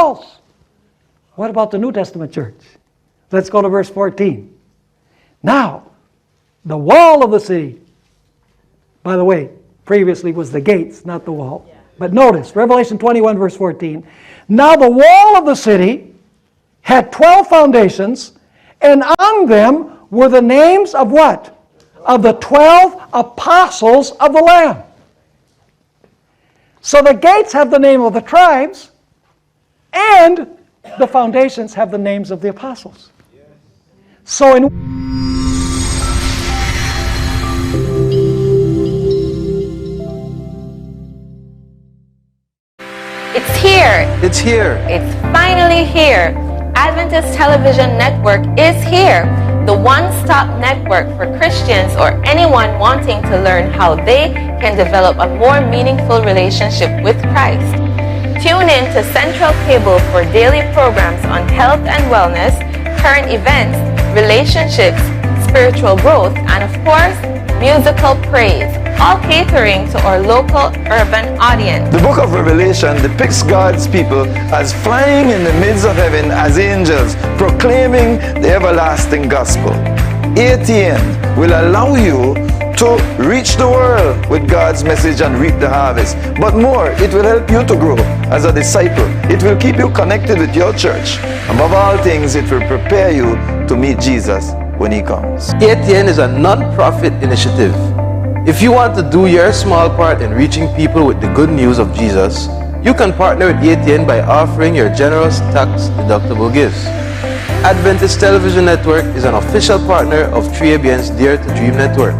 walls. What about the New Testament church? Let's go to verse 14. Now, the wall of the city, by the way, previously was the gates, not the wall. But notice, Revelation 21, verse 14. Now the wall of the city had 12 foundations, and on them were the names of what? Of the 12 apostles of the Lamb. So the gates have the name of the tribes, and the foundations have the names of the apostles. So It's here. It's here. It's finally here. Adventist Television Network is here. The one-stop network for Christians or anyone wanting to learn how they can develop a more meaningful relationship with Christ. Tune in to Central Cable for daily programs on health and wellness, current events, relationships, spiritual growth, and of course, musical praise, all catering to our local urban audience. The book of Revelation depicts God's people as flying in the midst of heaven as angels, proclaiming the everlasting gospel. ATN will allow you to reach the world with God's message and reap the harvest. But more, it will help you to grow as a disciple. It will keep you connected with your church. Above all things, it will prepare you to meet Jesus when he comes. ATN is a non-profit initiative. If you want to do your small part in reaching people with the good news of Jesus, you can partner with ATN by offering your generous tax-deductible gifts. Adventist Television Network is an official partner of 3ABN's Dare to Dream Network.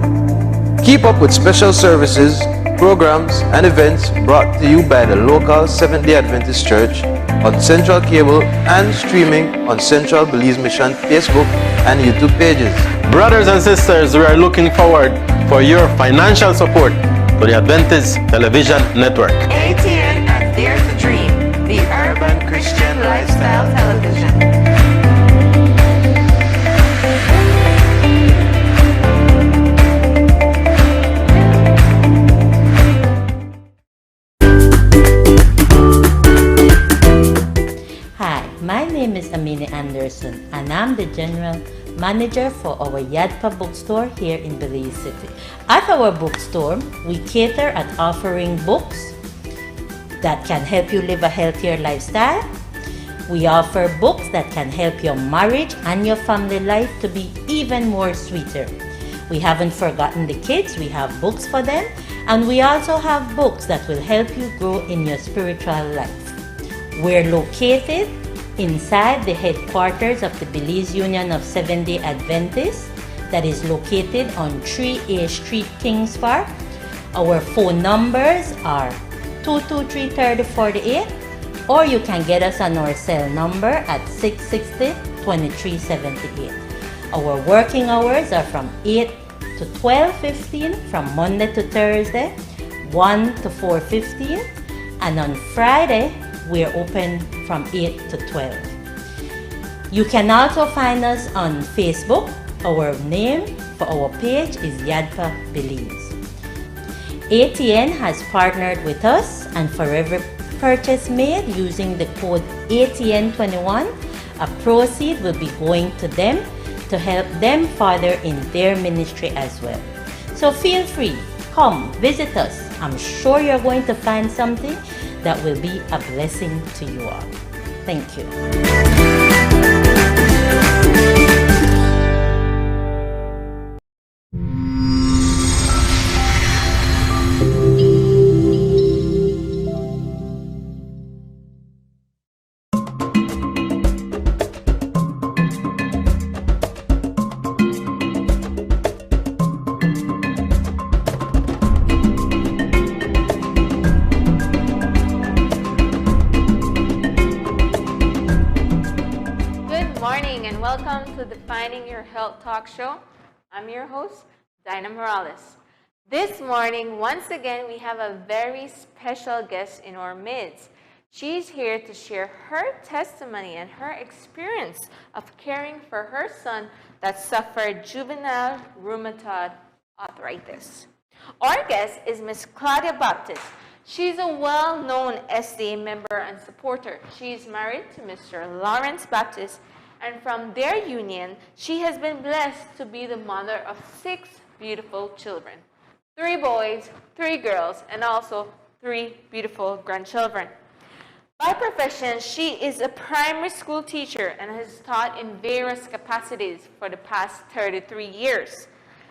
Keep up with special services, programs, and events brought to you by the local Seventh-day Adventist Church on Central Cable and streaming on Central Belize Mission Facebook and YouTube pages. Brothers and sisters, we are looking forward for your financial support to the Adventist Television Network. ATN and Dare to Dream, the urban Christian lifestyle television. My name is Amini Anderson, and I'm the General Manager for our Yadpa bookstore here in Belize City. At our bookstore, we cater at offering books that can help you live a healthier lifestyle. We offer books that can help your marriage and your family life to be even more sweeter. We haven't forgotten the kids, we have books for them, and we also have books that will help you grow in your spiritual life. We're located inside the headquarters of the Belize Union of Seventh-day Adventists that is located on 3A Street, Kings Park. Our phone numbers are 223-3048, or you can get us on our cell number at 660-2378. Our working hours are from 8 to 12:15 from Monday to Thursday, 1 to 4:15, and on Friday we are open from 8 to 12. You can also find us on Facebook. Our name for our page is Yadpa Belize. ATN has partnered with us, and for every purchase made using the code ATN21, a proceed will be going to them to help them further in their ministry as well. So feel free, come visit us. I'm sure you're going to find something that will be a blessing to you all. Thank you. Welcome to Defining Your Health Talk Show. I'm your host, Dinah Moralez. This morning, once again, we have a very special guest in our midst. She's here to share her testimony and her experience of caring for her son that suffered juvenile rheumatoid arthritis. Our guest is Miss Claudia Baptist. She's a well-known SDA member and supporter. She is married to Mr. Lawrence Baptist, and from their union, she has been blessed to be the mother of 6 beautiful children. 3 boys, 3 girls, and also 3 beautiful grandchildren. By profession, she is a primary school teacher and has taught in various capacities for the past 33 years.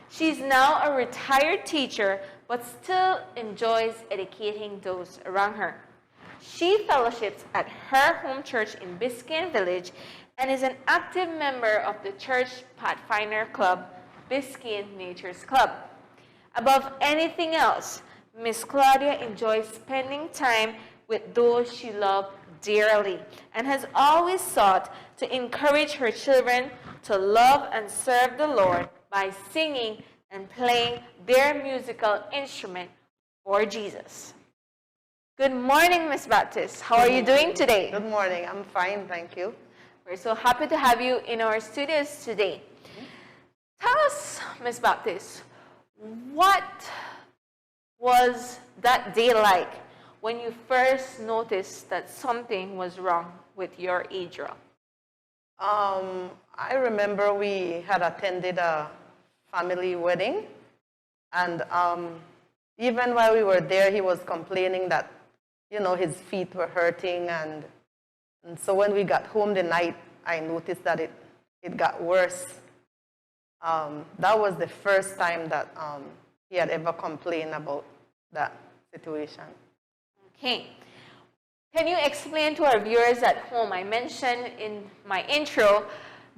She's now a retired teacher, but still enjoys educating those around her. She fellowships at her home church in Biscayne Village and is an active member of the Church Pathfinder Club, Biscayne Natures Club. Above anything else, Miss Claudia enjoys spending time with those she loves dearly and has always sought to encourage her children to love and serve the Lord by singing and playing their musical instrument for Jesus. Good morning, Miss Baptist. How are you doing today? Good morning. I'm fine, thank you. We're so happy to have you in our studios today. Tell us, Miss Baptist, what was that day like when you first noticed that something was wrong with your Adriel? I remember we had attended a family wedding, and even while we were there, he was complaining that, his feet were hurting, and so when we got home the night, I noticed that it got worse. That was the first time that he had ever complained about that situation. Okay. Can you explain to our viewers at home, I mentioned in my intro,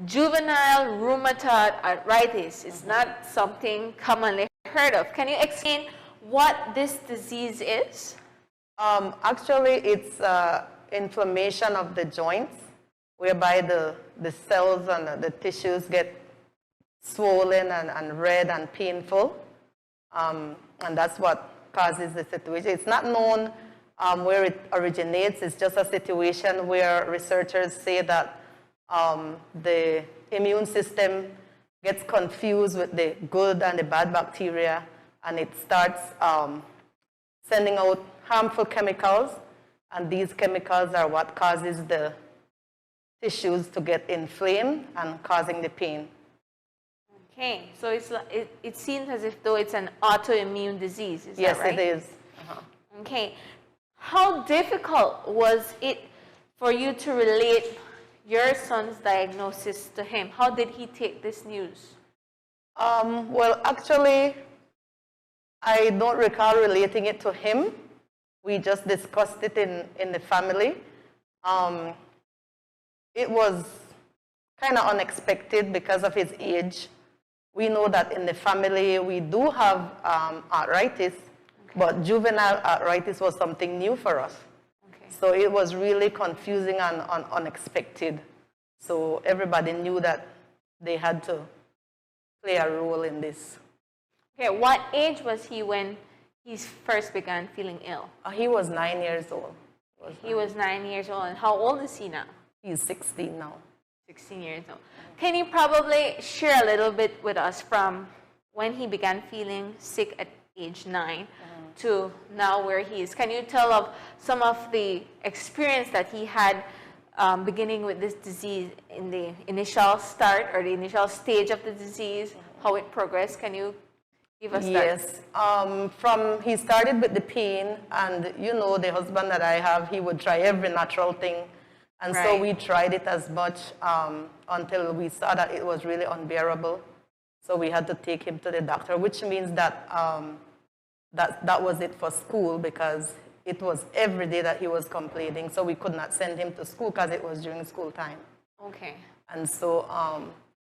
juvenile rheumatoid arthritis is not something commonly heard of. Can you explain what this disease is? Actually, it's inflammation of the joints, whereby the cells and the tissues get swollen and red and painful. And that's what causes the situation. It's not known where it originates. It's just a situation where researchers say that the immune system gets confused with the good and the bad bacteria, and it starts sending out harmful chemicals, and these chemicals are what causes the tissues to get inflamed and causing the pain. Okay, so it seems as if though it's an autoimmune disease, is yes, that right? Yes, it is. Okay, how difficult was it for you to relate your son's diagnosis to him? How did he take this news? Well, actually, I don't recall relating it to him. We just discussed it in the family. It was kind of unexpected because of his age. We know that in the family we do have arthritis, but juvenile arthritis was something new for us. Okay. So it was really confusing and unexpected. So everybody knew that they had to play a role in this. Okay, what age was he when he first began feeling ill? He was 9 years old. He was 9 years old. And how old is he now? He's 16 now. 16 years old. Can you probably share a little bit with us from when he began feeling sick at age 9 to now where he is? Can you tell of some of the experience that he had beginning with this disease in the initial start or the initial stage of the disease, how it progressed? Can you give us that? Yes. From he started with the pain, and the husband that I have, he would try every natural thing. And so we tried it as much until we saw that it was really unbearable. So we had to take him to the doctor, which means that that was it for school, because it was every day that he was complaining. So we could not send him to school because it was during school time. Okay. And so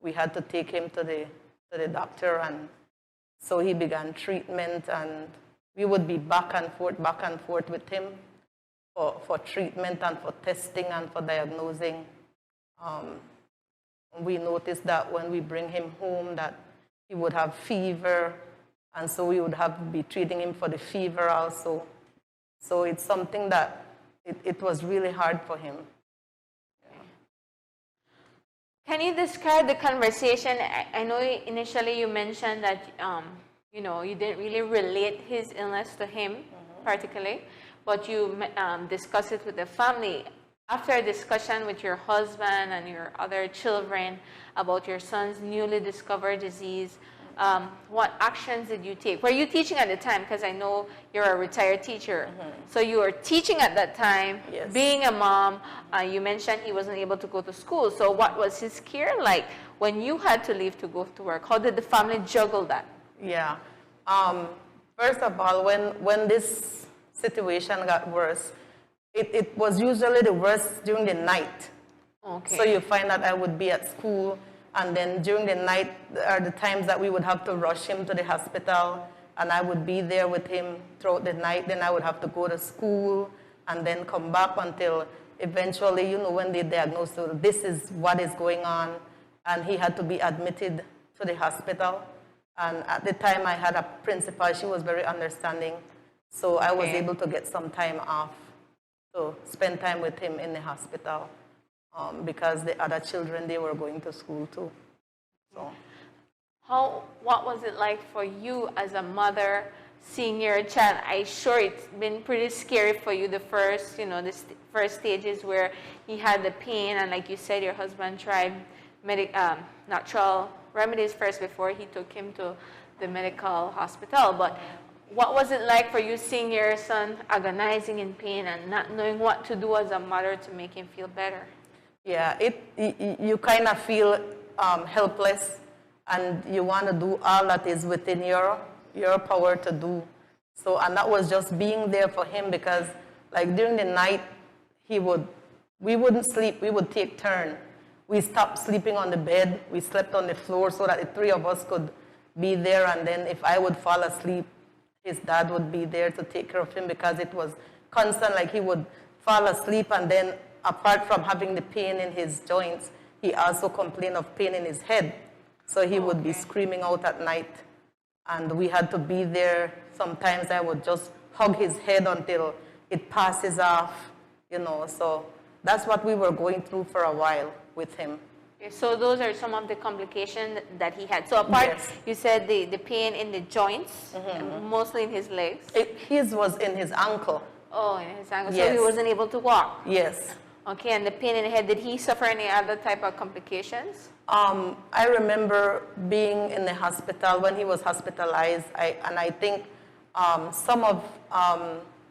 we had to take him to the doctor, and so he began treatment, and we would be back and forth with him for treatment and for testing and for diagnosing. We noticed that when we bring him home that he would have fever, and so we would have to be treating him for the fever also. So it's something that it was really hard for him. Can you describe the conversation? I know initially you mentioned that you didn't really relate his illness to him particularly, but you discuss it with the family. After a discussion with your husband and your other children about your son's newly discovered disease, what actions did you take? Were you teaching at the time? Because I know you're a retired teacher. So you were teaching at that time, Yes. being a mom. You mentioned he wasn't able to go to school. So what was his care like when you had to leave to go to work? How did the family juggle that? Yeah. First of all, when this situation got worse, it was usually the worst during the night. Okay. So you find that I would be at school, and then during the night are the times that we would have to rush him to the hospital, and I would be there with him throughout the night. Then I would have to go to school and then come back until eventually, you know, when they diagnosed, so this is what is going on, and he had to be admitted to the hospital. And at the time I had a principal, she was very understanding, so I was Okay. able to get some time off to spend time with him in the hospital. Because the other children, they were going to school too. So, What was it like for you as a mother seeing your child? I'm sure it's been pretty scary for you, the first, you know, first stages where he had the pain, and like you said, your husband tried natural remedies first before he took him to the medical hospital. But what was it like for you seeing your son agonizing in pain and not knowing what to do as a mother to make him feel better? yeah, you kind of feel helpless, and you want to do all that is within your power to do. So, and that was just being there for him, because like during the night, we wouldn't sleep, we would take turn. We stopped sleeping on the bed, we slept on the floor so that the three of us could be there, and then if I would fall asleep, his dad would be there to take care of him, because it was constant, like he would fall asleep, and then apart from having the pain in his joints, he also complained of pain in his head. So he would be screaming out at night, and we had to be there. Sometimes I would just hug his head until it passes off, you know. So that's what we were going through for a while with him. Okay, so those are some of the complications that he had. So apart, Yes. you said the pain in the joints, mostly in his legs. His was in his ankle. Oh, in his ankle. So Yes. he wasn't able to walk. Yes. Okay, and the pain in the head, did he suffer any other type of complications? I remember being in the hospital when he was hospitalized, and I think some of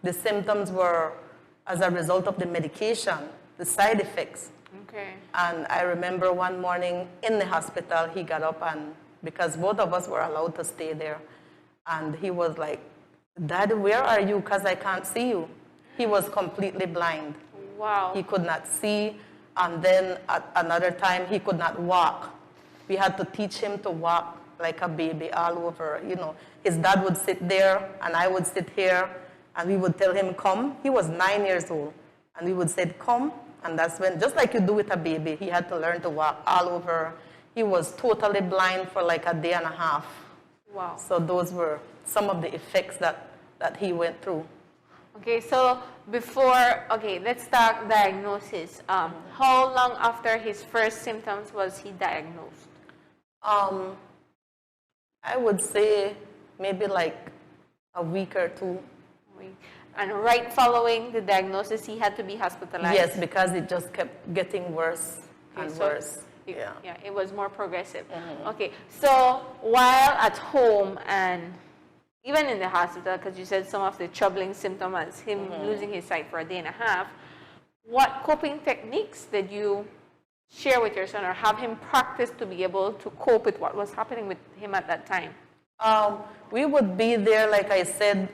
the symptoms were as a result of the medication, the side effects. Okay. And I remember one morning in the hospital, he got up, and because both of us were allowed to stay there, and he was like, "Dad, where are you? Because I can't see you." He was completely blind. Wow. He could not see, and then at another time, he could not walk. We had to teach him to walk like a baby all over, you know. His dad would sit there, and I would sit here, and we would tell him, "Come." He was 9 years old, and we would say, "Come," and that's when, just like you do with a baby, he had to learn to walk all over. He was totally blind for like a day and a half. Wow. So those were some of the effects that he went through. Okay, so let's talk diagnosis. How long after his first symptoms was he diagnosed? I would say maybe like a week or two. And right following the diagnosis, he had to be hospitalized? Yes, because it just kept getting worse and Okay, so worse. Yeah. It was more progressive. Okay, so while at home and even in the hospital, because you said some of the troubling symptoms, him losing his sight for a day and a half, what coping techniques did you share with your son or have him practice to be able to cope with what was happening with him at that time? We would be there, like I said,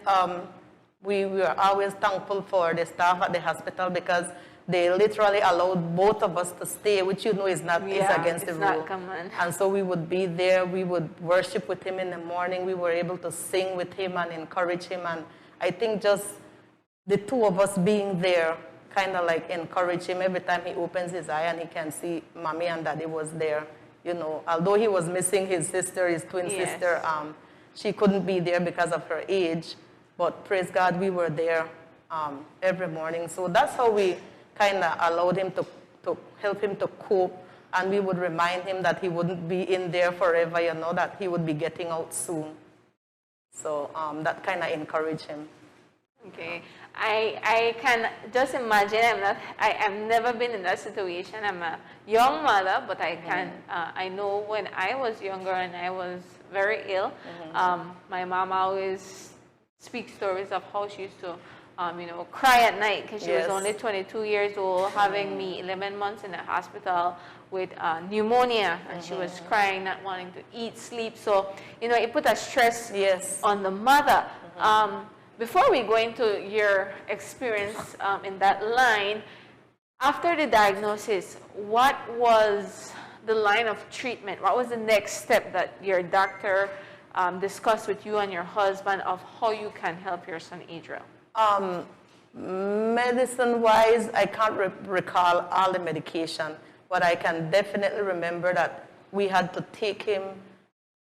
we were always thankful for the staff at the hospital, because they literally allowed both of us to stay, which you know is against the it's rule. not common. And so we would be there, we would worship with him in the morning, we were able to sing with him and encourage him, and I think just the two of us being there kind of like encourage him every time he opens his eye and he can see mommy and daddy was there. You know, although he was missing his sister, his twin Yes. sister, she couldn't be there because of her age, but praise God, we were there every morning. So that's how we kind of allowed him to help him to cope, and we would remind him that he wouldn't be in there forever, you know, that he would be getting out soon. So that kind of encouraged him. Okay. I can just imagine. I've never been in that situation. I'm a young mother, but I know when I was younger and I was very ill, my mom always speaks stories of how she used to, cry at night because she was only 22 years old, having me 11 months in the hospital with pneumonia, and she was crying, not wanting to eat, sleep. So, it put a stress on the mother. Before we go into your experience in that line, after the diagnosis, what was the line of treatment? What was the next step that your doctor discussed with you and your husband of how you can help your son Adriel? Medicine-wise, I can't recall all the medication, but I can definitely remember that we had to take him,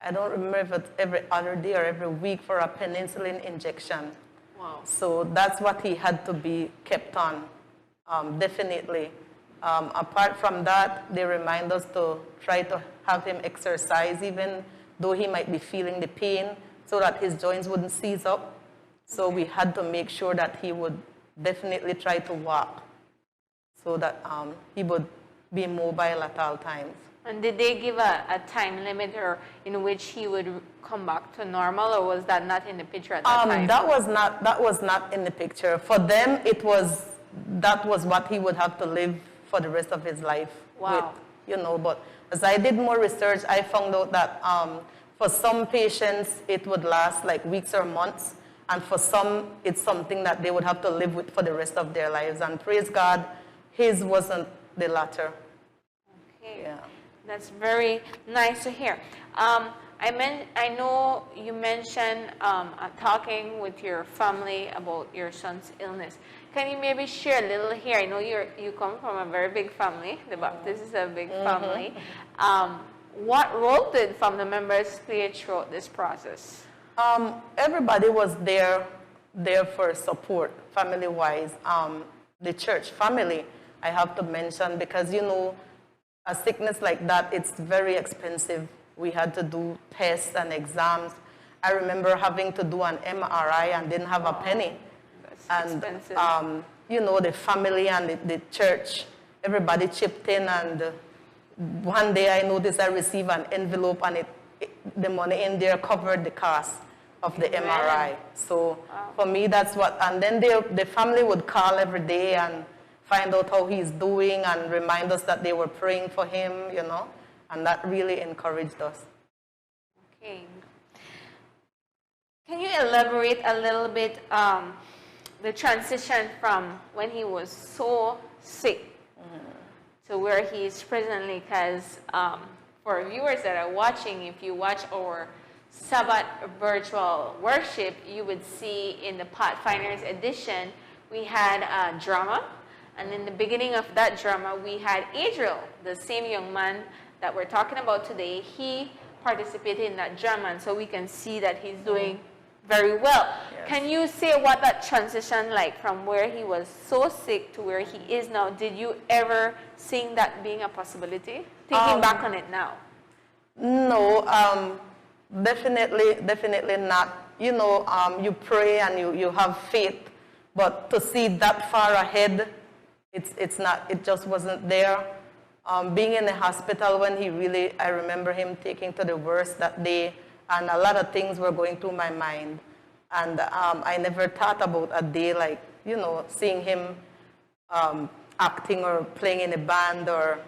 I don't remember if it's every other day or every week, for a penicillin injection. Wow. So that's what he had to be kept on, definitely. Apart from that, they remind us to try to have him exercise, even though he might be feeling the pain, so that his joints wouldn't seize up. So we had to make sure that he would definitely try to walk, so that he would be mobile at all times. And did they give a time limit or in which he would come back to normal, or was that not in the picture at that time? That was not in the picture. For them, that was what he would have to live for the rest of his life. Wow. With, but as I did more research, I found out that for some patients, it would last like weeks or months. And for some, it's something that they would have to live with for the rest of their lives. And praise God, his wasn't the latter. Okay. Yeah. That's very nice to hear. I know you mentioned talking with your family about your son's illness. Can you maybe share a little here? I know you come from a very big family. The Baptist is a big family. What role did family members play throughout this process? Everybody was there for support, family-wise. The church family, I have to mention, because, a sickness like that, it's very expensive. We had to do tests and exams. I remember having to do an MRI and didn't have a penny. That's expensive. The family and the church, everybody chipped in, and one day I noticed I received an envelope, and the money in there covered the cost of the MRI. So for me, that's what, and then the family would call every day and find out how he's doing and remind us that they were praying for him, and that really encouraged us. Okay. Can you elaborate a little bit the transition from when he was so sick to where he is presently? Because for viewers that are watching, if you watch our Sabbath virtual worship, you would see in the Pathfinders edition, we had a drama. And in the beginning of that drama, we had Adriel, the same young man that we're talking about today. He participated in that drama, and so we can see that he's doing very well. Yes. Can you say what that transition like from where he was so sick to where he is now? Did you ever think that being a possibility? Thinking back on it now. No, definitely not. You pray and you have faith, but to see that far ahead, it's not. It just wasn't there. Being in the hospital when I remember him taking to the worst that day, and a lot of things were going through my mind, and I never thought about a day like seeing him acting or playing in a band, or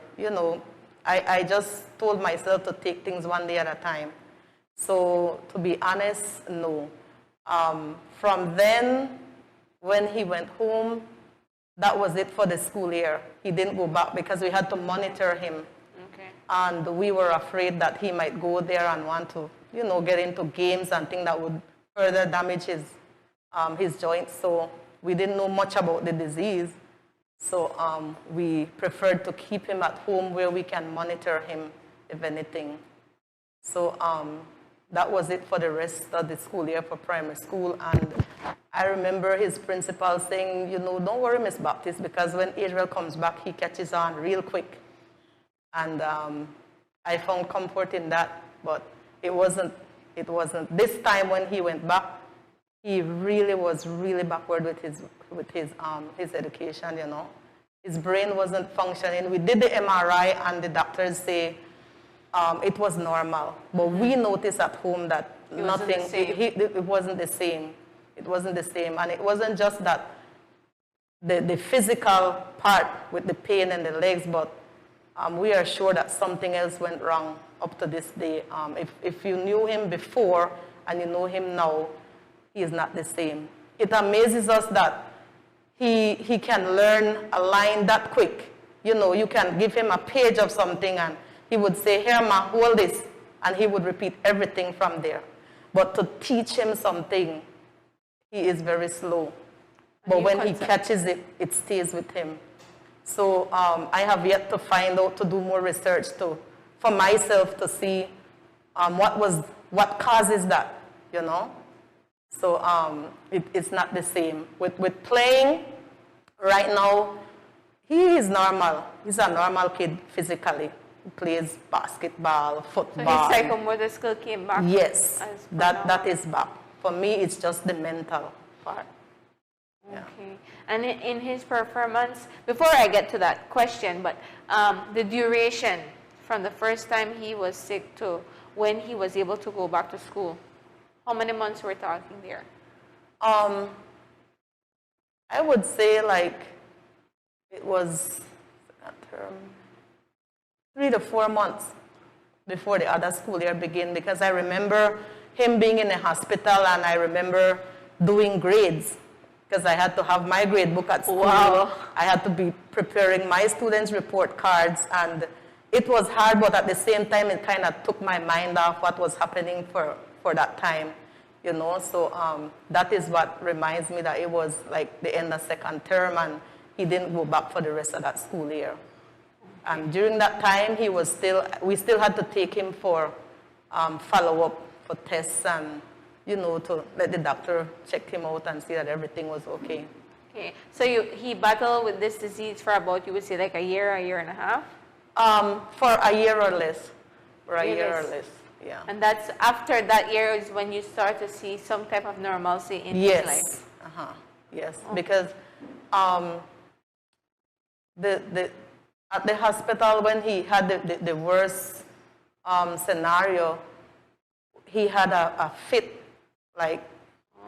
I just told myself to take things one day at a time. So to be honest, no. From then, when he went home, that was it for the school year. He didn't go back because we had to monitor him. Okay. And we were afraid that he might go there and want to, get into games and things that would further damage his joints. So we didn't know much about the disease. So we preferred to keep him at home where we can monitor him, if anything. So that was it for the rest of the school year for primary school. And I remember his principal saying, don't worry, Miss Baptist, because when Adriel comes back, he catches on real quick. And I found comfort in that, but it wasn't this time when he went back. he really was really backward with his education, you know. His brain wasn't functioning. We did the MRI and the doctors say it was normal. But we noticed at home that it wasn't the same. It wasn't the same. And it wasn't just that the physical part with the pain in the legs, but we are sure that something else went wrong up to this day. If you knew him before and you know him now, he is not the same. It amazes us that he can learn a line that quick. You know, you can give him a page of something and he would say, here, ma, hold this. And he would repeat everything from there. But to teach him something, he is very slow. But when he catches it, it stays with him. So I have yet to find out, to do more research for myself to see what causes that, you know. So it's not the same. With playing, right now, he is normal. He's a normal kid physically. He plays basketball, football. So his psychomotor skill came back? Yes, that is back. For me, it's just the mental part. Okay. Yeah. And in his performance, before I get to that question, but the duration from the first time he was sick to when he was able to go back to school, how many months we're talking there? I would say like it was 3 to 4 months before the other school year began, because I remember him being in the hospital and I remember doing grades because I had to have my grade book at school. Wow. I had to be preparing my students' report cards, and it was hard, but at the same time it kind of took my mind off what was happening for that time, you know. So that is what reminds me that it was like the end of second term and he didn't go back for the rest of that school year. And during that time, we still had to take him for follow-up for tests and, you know, to let the doctor check him out and see that everything was okay. Okay, so he battled with this disease for about, you would say, like a year and a half? For a year or less. For a year or less, yeah. And that's after that year is when you start to see some type of normalcy in his life? Yes, because at the hospital, when he had the worst scenario, he had a fit, like,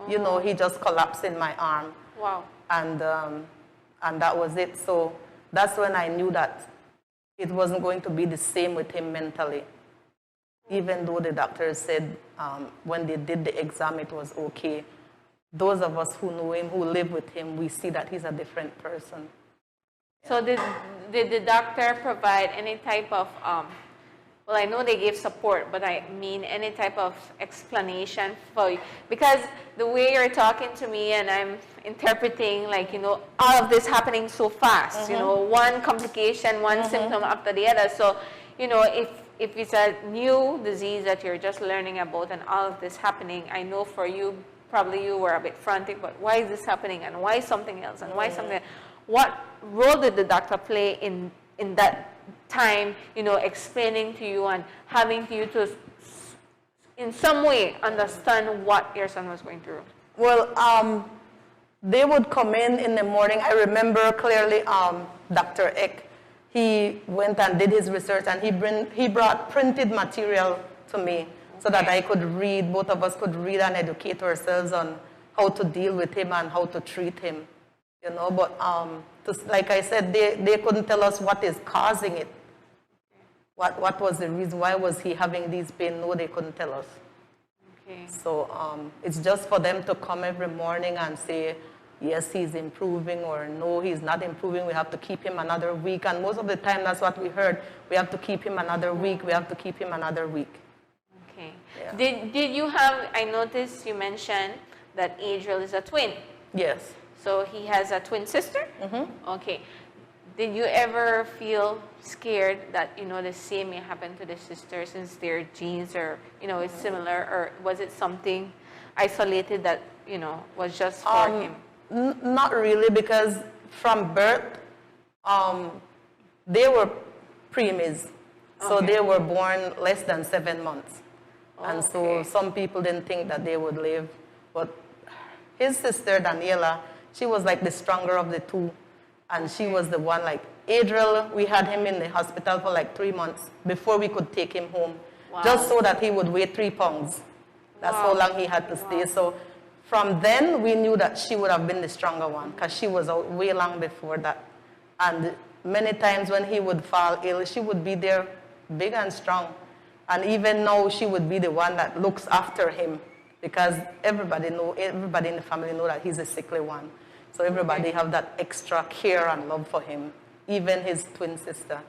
you know, he just collapsed in my arm. Wow. And that was it. So that's when I knew that it wasn't going to be the same with him mentally. Even though the doctors said when they did the exam it was okay, those of us who know him, who live with him, we see that he's a different person. So did the doctor provide any type of, well, I know they gave support, but I mean any type of explanation for you? Because the way you're talking to me and I'm interpreting, like, you know, all of this happening so fast, you know, one complication, one symptom after the other. So, you know, if it's a new disease that you're just learning about and all of this happening, I know for you, probably you were a bit frantic, but why is this happening and why something else and why something else? What role did the doctor play in that time, you know, explaining to you and having you to, in some way, understand what your son was going through? Well, they would come in the morning. I remember clearly Dr. Eck, he went and did his research and he brought printed material to me so that I could read, both of us could read and educate ourselves on how to deal with him and how to treat him. You know, but like I said, they couldn't tell us what is causing it. What was the reason? Why was he having these pain? No, they couldn't tell us. Okay. So it's just for them to come every morning and say, yes, he's improving, or no, he's not improving. We have to keep him another week. And most of the time, that's what we heard. We have to keep him another week. We have to keep him another week. Okay. Yeah. Did you have, I noticed you mentioned that Adriel is a twin. Yes. So he has a twin sister? Okay. Did you ever feel scared that, you know, the same may happen to the sister since their genes are, you know, is similar? Or was it something isolated that, you know, was just for him? Not really, because from birth, they were preemies. So they were born less than 7 months. And so some people didn't think that they would live. But his sister, Daniela, she was like the stronger of the two. And she was the one, like, Adriel, we had him in the hospital for like 3 months before we could take him home. Wow. Just so that he would weigh 3 pounds. That's how long he had to stay. So from then, we knew that she would have been the stronger one, because she was out way long before that. And many times when he would fall ill, she would be there big and strong. And even now, she would be the one that looks after him, because everybody in the family know that he's a sickly one. So everybody have that extra care and love for him, even his twin sister.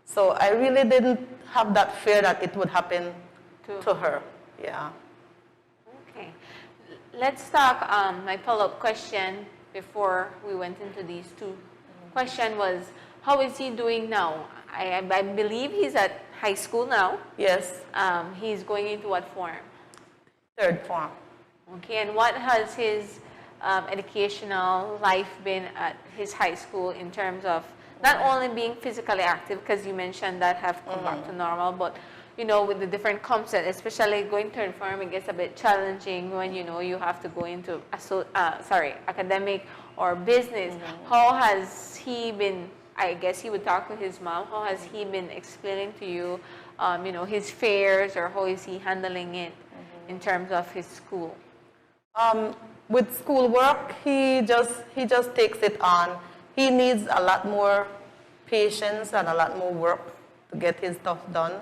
So I really didn't have that fear that it would happen to her. Yeah. Okay. Let's talk, my follow-up question before we went into these two. Question was, how is he doing now? I believe he's at high school now. Yes. He's going into what form? 3rd form. Okay, and what has his educational life been at his high school in terms of not only being physically active, because you mentioned that have come back to normal, but you know, with the different concepts, especially going to inform, it gets a bit challenging when you know you have to go into academic or business. How has he been? I guess he would talk to his mom. How has he been explaining to you, you know, his fears, or how is he handling it in terms of his school? With schoolwork, he just takes it on. He needs a lot more patience and a lot more work to get his stuff done.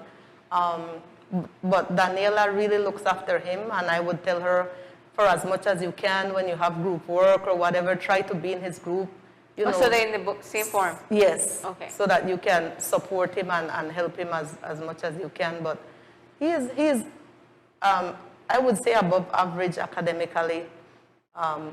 But Daniela really looks after him, and I would tell her, for as much as you can, when you have group work or whatever, try to be in his group. You know, so they're in the book, same form? Yes. Okay. So that you can support him and help him as much as you can. But he is I would say, above average academically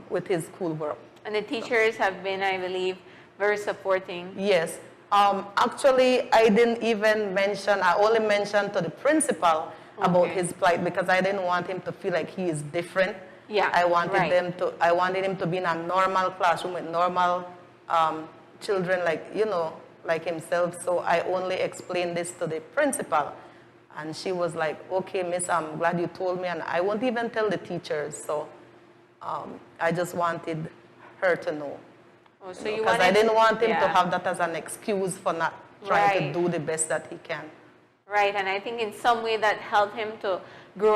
with his schoolwork. And the teachers have been, I believe, very supporting. Yes. Actually, I didn't even mention, I only mentioned to the principal about his plight, because I didn't want him to feel like he is different. Yeah, I wanted him to be in a normal classroom with normal children, like, you know, like himself. So I only explained this to the principal. And she was like, okay, miss, I'm glad you told me. And I won't even tell the teachers. So I just wanted her to know. Oh, so because I didn't want him to have that as an excuse for not trying to do the best that he can. Right, and I think in some way that helped him to grow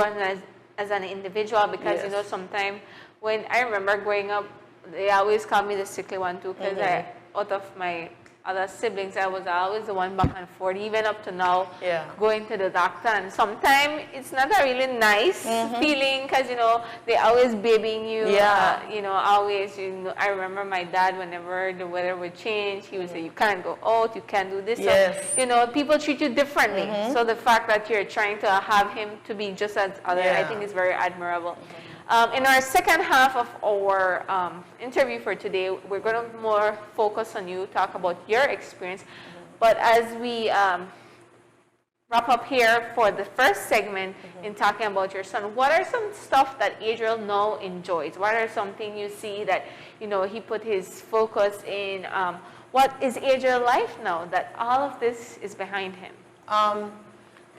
as an individual, because, you know, sometimes when I remember growing up, they always called me the sickly one too, because out of my other siblings, I was always the one back and forth, even up to now, going to the doctor. And sometimes it's not a really nice feeling, because, you know, they're always babying you. You know, always, you know, I remember my dad, whenever the weather would change, he would say, you can't go out, you can't do this. So, you know, people treat you differently. So the fact that you're trying to have him to be just as other, I think is very admirable. In our second half of our interview for today, we're going to more focus on you, talk about your experience. But as we wrap up here for the first segment in talking about your son, what are some stuff that Adriel now enjoys? What are something you see that, you know, he put his focus in? What is Adriel's life now that all of this is behind him?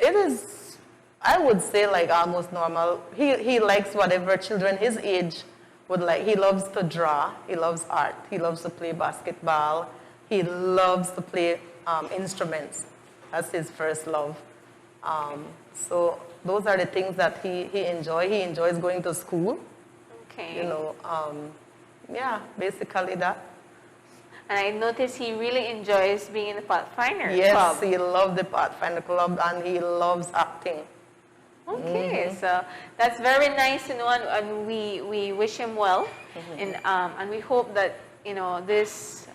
It is, I would say, like almost normal. He likes whatever children his age would like. He loves to draw. He loves art. He loves to play basketball. He loves to play instruments. That's his first love. So those are the things that he enjoys. He enjoys going to school. Okay. You know, yeah, basically that. And I noticed he really enjoys being in the Pathfinder Club. Yes, he loves the Pathfinder Club, and he loves acting. Okay, so that's very nice to know, and we wish him well, and we hope that, you know, this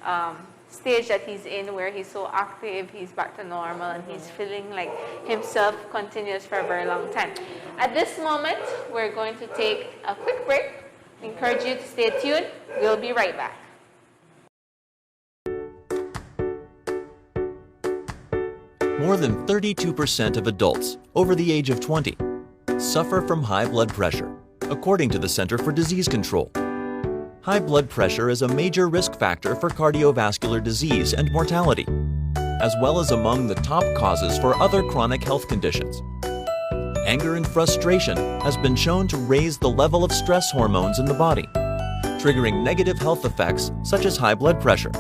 stage that he's in, where he's so active, he's back to normal, and he's feeling like himself continues for a very long time. At this moment, we're going to take a quick break. I encourage you to stay tuned. We'll be right back. More than 32% of adults over the age of 20 suffer from high blood pressure, according to the Center for Disease Control. High blood pressure is a major risk factor for cardiovascular disease and mortality, as well as among the top causes for other chronic health conditions. Anger and frustration has been shown to raise the level of stress hormones in the body, triggering negative health effects such as high blood pressure.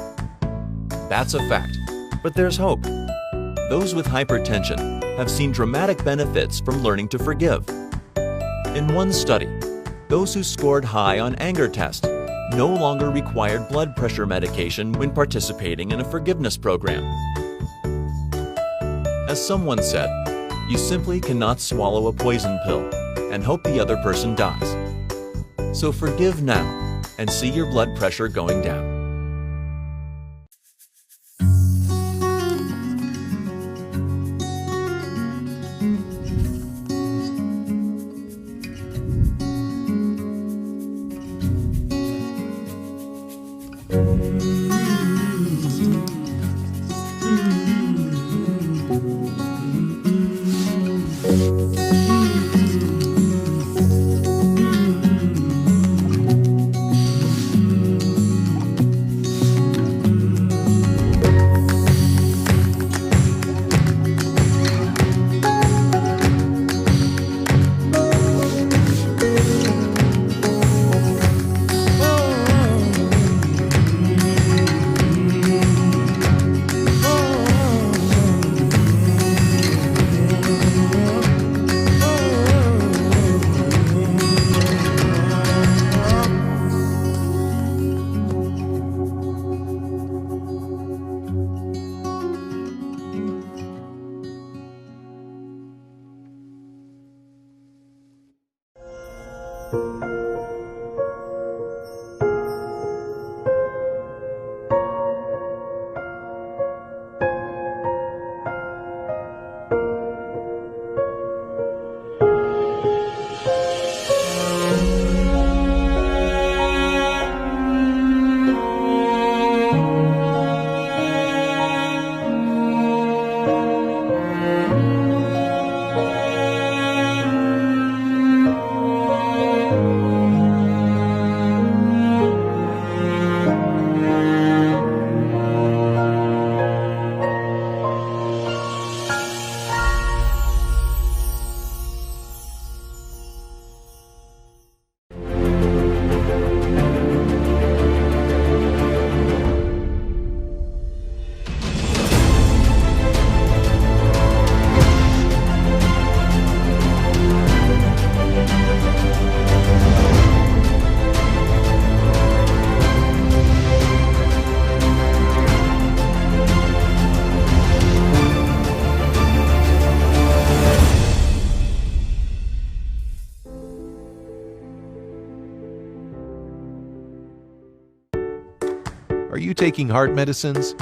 That's a fact, but there's hope. Those with hypertension have seen dramatic benefits from learning to forgive. In one study, those who scored high on anger test no longer required blood pressure medication when participating in a forgiveness program. As someone said, you simply cannot swallow a poison pill and hope the other person dies. So forgive now and see your blood pressure going down. Are you taking heart medicines?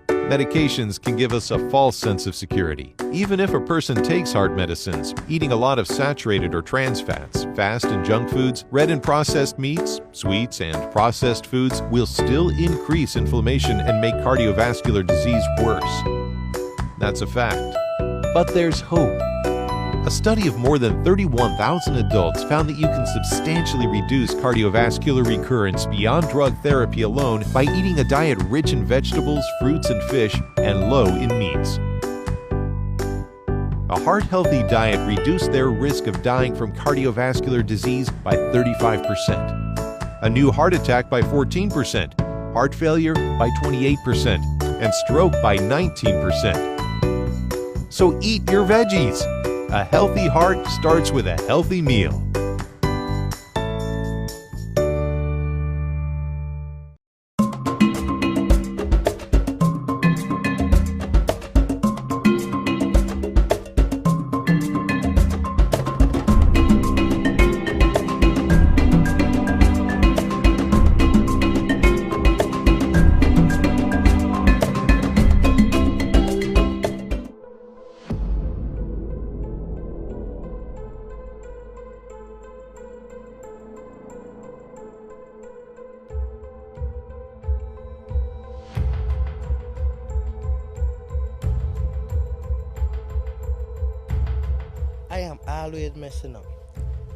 Medications can give us a false sense of security. Even if a person takes heart medicines, eating a lot of saturated or trans fats, fast and junk foods, red and processed meats, sweets, and processed foods will still increase inflammation and make cardiovascular disease worse. That's a fact. But there's hope. A study of more than 31,000 adults found that you can substantially reduce cardiovascular recurrence beyond drug therapy alone by eating a diet rich in vegetables, fruits, and fish, and low in meats. A heart-healthy diet reduced their risk of dying from cardiovascular disease by 35%, a new heart attack by 14%, heart failure by 28%, and stroke by 19%. So eat your veggies. A healthy heart starts with a healthy meal. I am always messing up.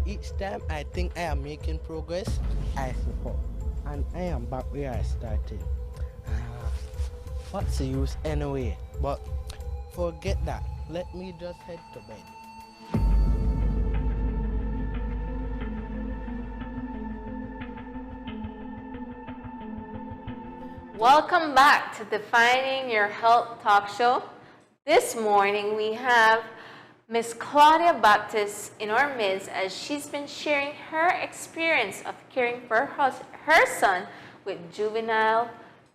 Each time I think I am making progress, I slip up. And I am back where I started. What's the use anyway? But forget that. Let me just head to bed. Welcome back to Defining Your Health Talk Show. This morning we have Miss Claudia Baptist in our midst as she's been sharing her experience of caring for her son with juvenile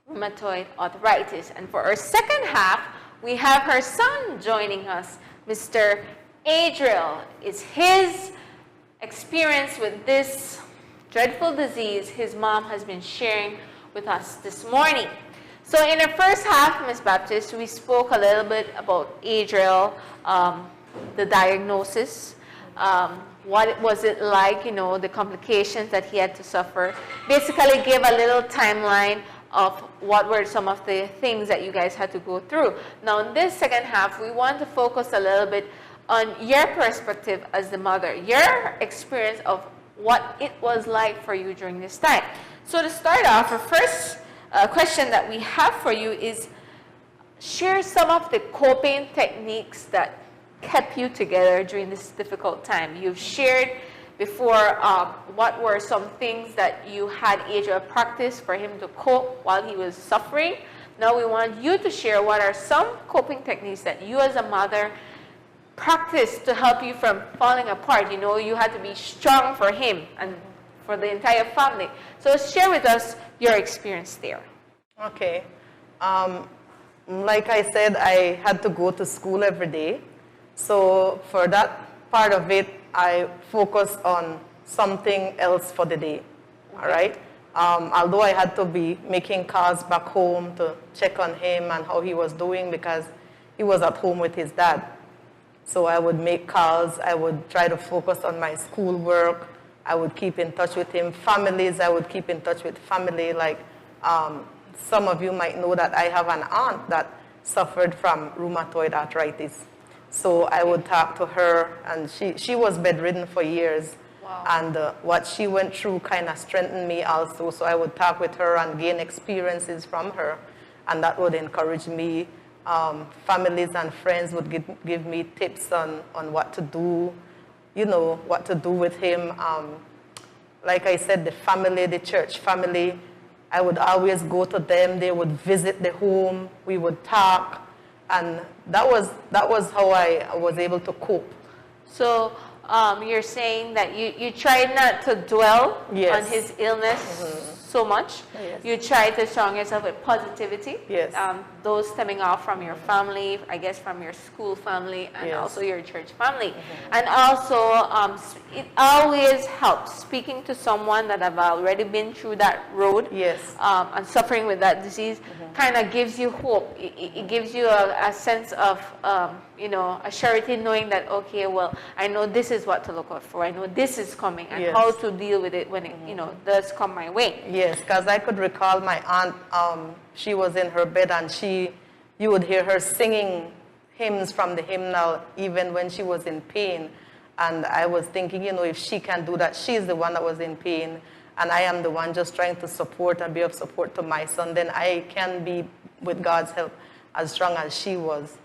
rheumatoid arthritis. And for our second half, we have her son joining us, Mr. Adriel. It's his experience with this dreadful disease his mom has been sharing with us this morning. So in the first half, Ms. Baptist, we spoke a little bit about Adriel, the diagnosis, what was it like, you know, the complications that he had to suffer. Basically gave a little timeline of what were some of the things that you guys had to go through. Now in this second half, we want to focus a little bit on your perspective as the mother, your experience of what it was like for you during this time. So to start off, our first question that we have for you is share some of the coping techniques that kept you together during this difficult time. You've shared before what were some things that you had Adriel practice for him to cope while he was suffering. Now we want you to share what are some coping techniques that you as a mother practice to help you from falling apart. You know, you had to be strong for him and for the entire family. So share with us your experience there. Okay. Like I said, I had to go to school every day. So for that part of it, I focused on something else for the day. All right. Although I had to be making calls back home to check on him and how he was doing because he was at home with his dad. So I would make calls. I would try to focus on my schoolwork. I would keep in touch with him. Families, I would keep in touch with family. Like some of you might know that I have an aunt that suffered from rheumatoid arthritis. So I would talk to her, and she was bedridden for years. Wow. And what she went through kind of strengthened me also. So I would talk with her and gain experiences from her, and that would encourage me. Families and friends would give me tips on what to do, you know, what to do with him. Like I said, the family, the church family, I would always go to them. They would visit the home. We would talk. And that was how I was able to cope. So you're saying that you tried not to dwell Yes. on his illness so much. Yes. You tried to surround yourself with positivity. Yes. Those stemming off from your family, I guess from your school family, and Yes. also your church family. And also, it always helps speaking to someone that have already been through that road. Yes. And suffering with that disease kind of gives you hope. It gives you a sense of, you know, a surety knowing that, okay, well, I know this is what to look out for. I know this is coming and Yes. how to deal with it when it, you know, does come my way. Yes, because I could recall my aunt, she was in her bed and you would hear her singing hymns from the hymnal even when she was in pain. And I was thinking, you know, if she can do that, she's the one that was in pain, and I am the one just trying to support and be of support to my son, then I can be, with God's help, as strong as she was.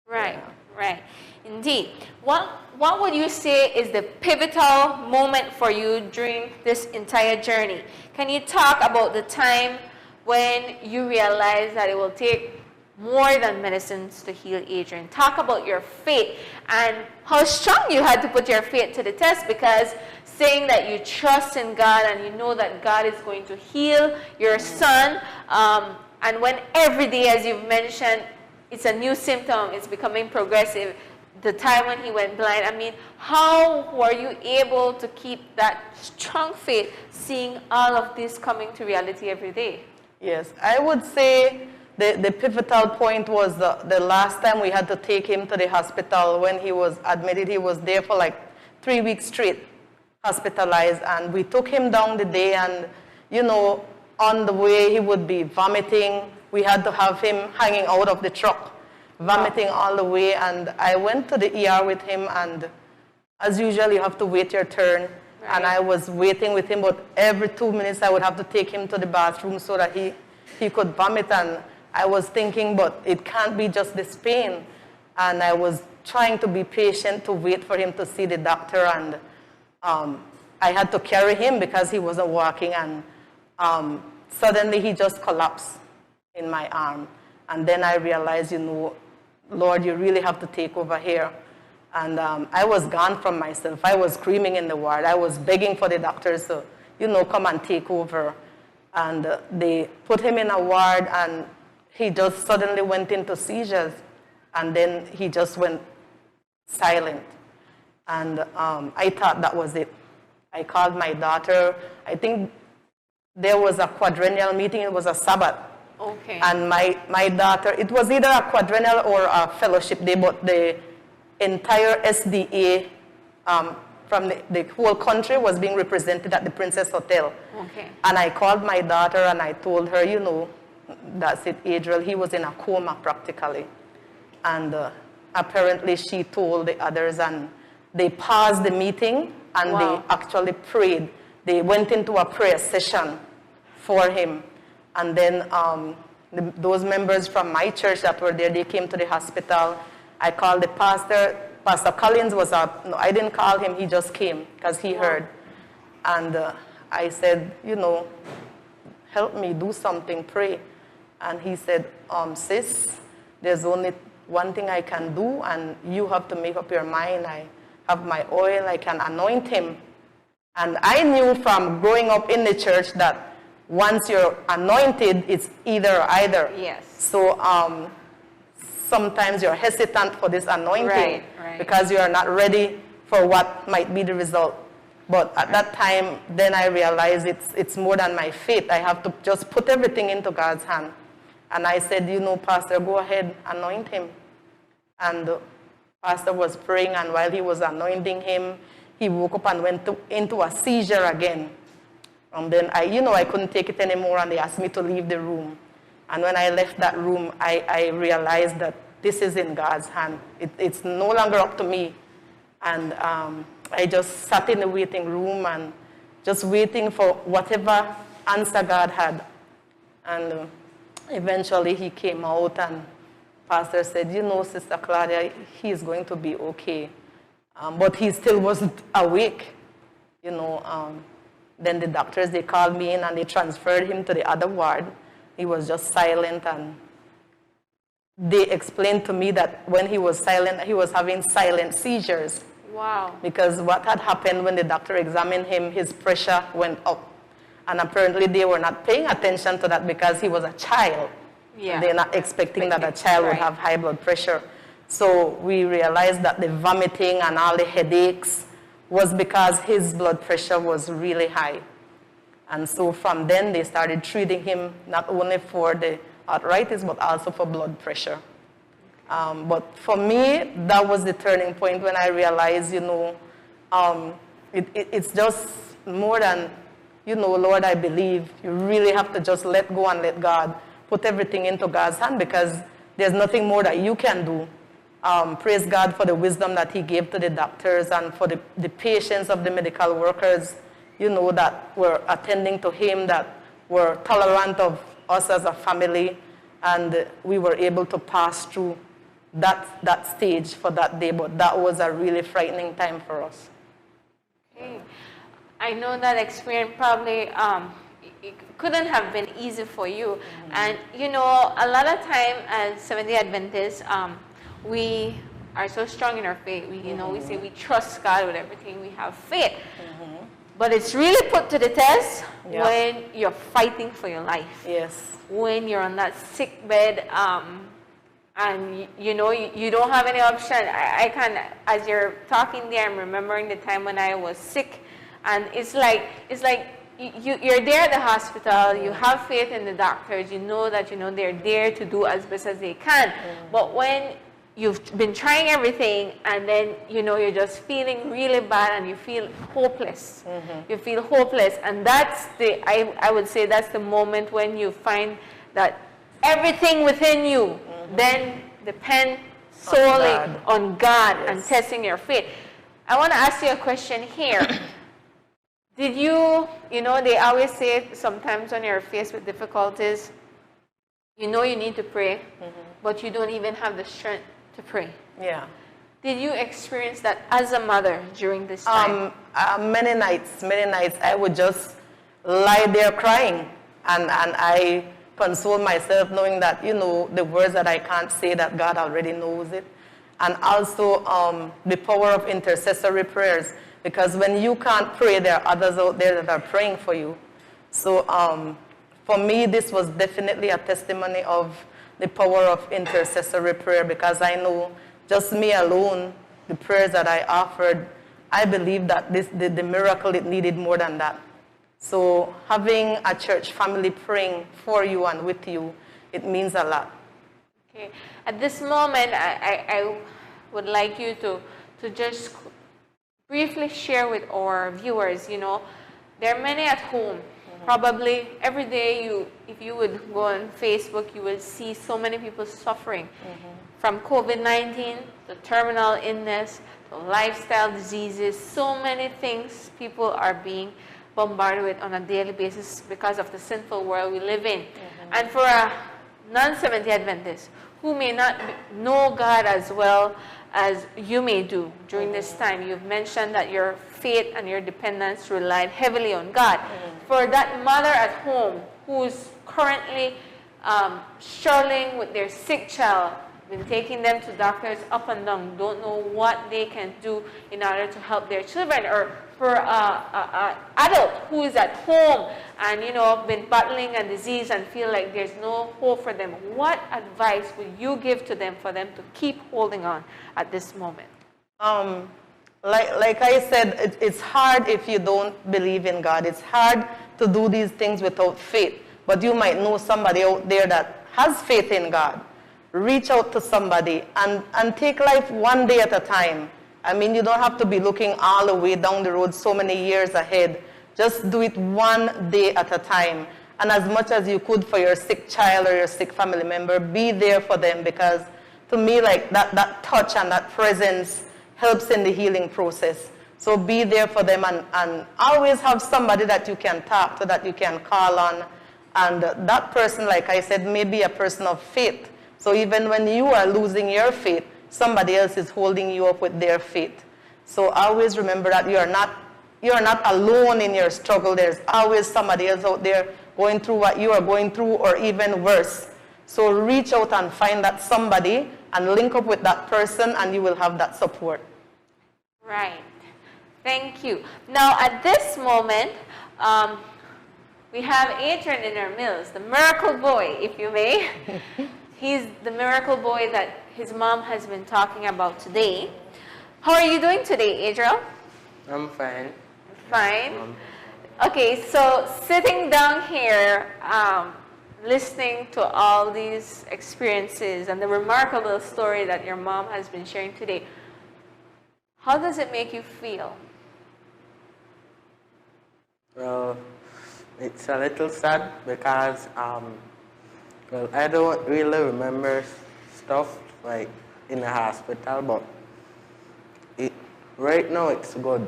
Right, right. Indeed. What would you say is the pivotal moment for you during this entire journey? Can you talk about the time when you realized that it will take more than medicines to heal Adrian? Talk about your faith and how strong you had to put your faith to the test, because saying that you trust in God and you know that God is going to heal your son, and when every day, as you've mentioned, it's a new symptom, it's becoming progressive, the time when he went blind, I mean, how were you able to keep that strong faith, seeing all of this coming to reality every day? Yes, I would say the pivotal point was the last time we had to take him to the hospital. When he was admitted, he was there for like 3 weeks straight, hospitalized, and we took him down the day, and, you know, on the way he would be vomiting. We had to have him hanging out of the truck, vomiting all the way, and I went to the ER with him, and as usual, you have to wait your turn. Right. And I was waiting with him, but every 2 minutes I would have to take him to the bathroom so that he could vomit, and I was thinking, but it can't be just this pain. And I was trying to be patient to wait for him to see the doctor, and I had to carry him because he wasn't walking, and suddenly he just collapsed. in my arm. And then I realized, Lord, you really have to take over here. And I was gone from myself. I was screaming in the ward. I was begging for the doctors to, come and take over. And they put him in a ward, and he just suddenly went into seizures. And then he just went silent. And I thought that was it. I called my daughter. I think there was a quadrennial meeting. It was a Sabbath. Okay. And my daughter, it was either a quadrennial or a fellowship day, but the entire SDA from the whole country was being represented at the Princess Hotel. Okay. And I called my daughter and I told her, that's it, Adriel, he was in a coma practically. And apparently she told the others, and they paused the meeting and they actually prayed. They went into a prayer session for him. And then those members from my church that were there, they came to the hospital. I called the pastor. Pastor Collins was up. No, I didn't call him. He just came because he heard. And I said, help me do something, pray. And he said, sis, there's only one thing I can do, and you have to make up your mind. I have my oil. I can anoint him. And I knew from growing up in the church that once you're anointed, it's either or either. Yes. So sometimes you're hesitant for this anointing right. because you are not ready for what might be the result. But at that time, then I realized it's more than my faith. I have to just put everything into God's hand. And I said, Pastor, go ahead, anoint him. And the pastor was praying, and while he was anointing him, he woke up and went into a seizure again. And then I couldn't take it anymore, and they asked me to leave the room. And when I left that room, I realized that this is in God's hand. It's no longer up to me. And I just sat in the waiting room and just waiting for whatever answer God had. And eventually he came out, and pastor said, Sister Claudia, he's going to be okay. But he still wasn't awake, Then the doctors, they called me in and they transferred him to the other ward. He was just silent, and they explained to me that when he was silent, he was having silent seizures. Wow. Because what had happened when the doctor examined him, his pressure went up. And apparently they were not paying attention to that because he was a child. Yeah. They're not expecting that a child would have high blood pressure. So we realized that the vomiting and all the headaches was because his blood pressure was really high. And so from then they started treating him not only for the arthritis but also for blood pressure. But for me, that was the turning point when I realized, it's just more than, Lord, I believe. You really have to just let go and let God. Put everything into God's hand because there's nothing more that you can do. Praise God for the wisdom that he gave to the doctors and for the patience of the medical workers, that were attending to him, that were tolerant of us as a family, and we were able to pass through that stage for that day. But that was a really frightening time for us. Okay. I know that experience probably it couldn't have been easy for you. And a lot of time as Seventh-day Adventists, we are so strong in our faith. We say we trust God with everything. We have faith. But it's really put to the test when you're fighting for your life. Yes. When you're on that sick bed, and you don't have any option. I can, as you're talking there, I'm remembering the time when I was sick, and it's like you're there at the hospital. You have faith in the doctors. You know that they're there to do as best as they can. But when you've been trying everything, and then you're just feeling really bad, and you feel hopeless. You feel hopeless, and that's I would say that's the moment when you find that everything within you then depend solely on God and testing your faith. I want to ask you a question here. Did you they always say sometimes when you're faced with difficulties, you need to pray, but you don't even have the strength to pray. Yeah. Did you experience that as a mother during this time? Many nights I would just lie there crying, and I console myself knowing that, the words that I can't say, that God already knows it. And also the power of intercessory prayers, because when you can't pray, there are others out there that are praying for you. So for me, this was definitely a testimony of the power of intercessory prayer, because I know just me alone, the prayers that I offered, I believe that the miracle, it needed more than that. So having a church family praying for you and with you, it means a lot. Okay. At this moment, I would like you to just briefly share with our viewers, there are many at home. Probably every day, if you would go on Facebook, you will see so many people suffering from COVID-19 to terminal illness to lifestyle diseases. So many things people are being bombarded with on a daily basis because of the sinful world we live in. And for a non-Seventh-day Adventist who may not know God as well as you may do during this time, you've mentioned that your faith and your dependence relied heavily on God. For that mother at home who's currently struggling with their sick child, been taking them to doctors up and down, don't know what they can do in order to help their children, or for an adult who is at home and been battling a disease and feel like there's no hope for them, what advice would you give to them for them to keep holding on at this moment? Like I said, it's hard if you don't believe in God. It's hard to do these things without faith. But you might know somebody out there that has faith in God. Reach out to somebody and take life one day at a time. I mean, you don't have to be looking all the way down the road so many years ahead. Just do it one day at a time. And as much as you could for your sick child or your sick family member, be there for them, because to me, like that touch and that presence helps in the healing process. So be there for them, and always have somebody that you can talk to, that you can call on. And that person, like I said, may be a person of faith. So even when you are losing your faith, somebody else is holding you up with their faith. So always remember that you are not alone in your struggle. There's always somebody else out there going through what you are going through, or even worse. So reach out and find that somebody and link up with that person, and you will have that support. Right. Thank you. Now, at this moment, we have Adrian in our midst, the miracle boy, if you may. He's the miracle boy that his mom has been talking about today. How are you doing today, Adriel? I'm fine. Fine. Okay, so sitting down here, listening to all these experiences and the remarkable story that your mom has been sharing today, how does it make you feel? Well, it's a little sad because, well, I don't really remember stuff like in the hospital, but right now it's good.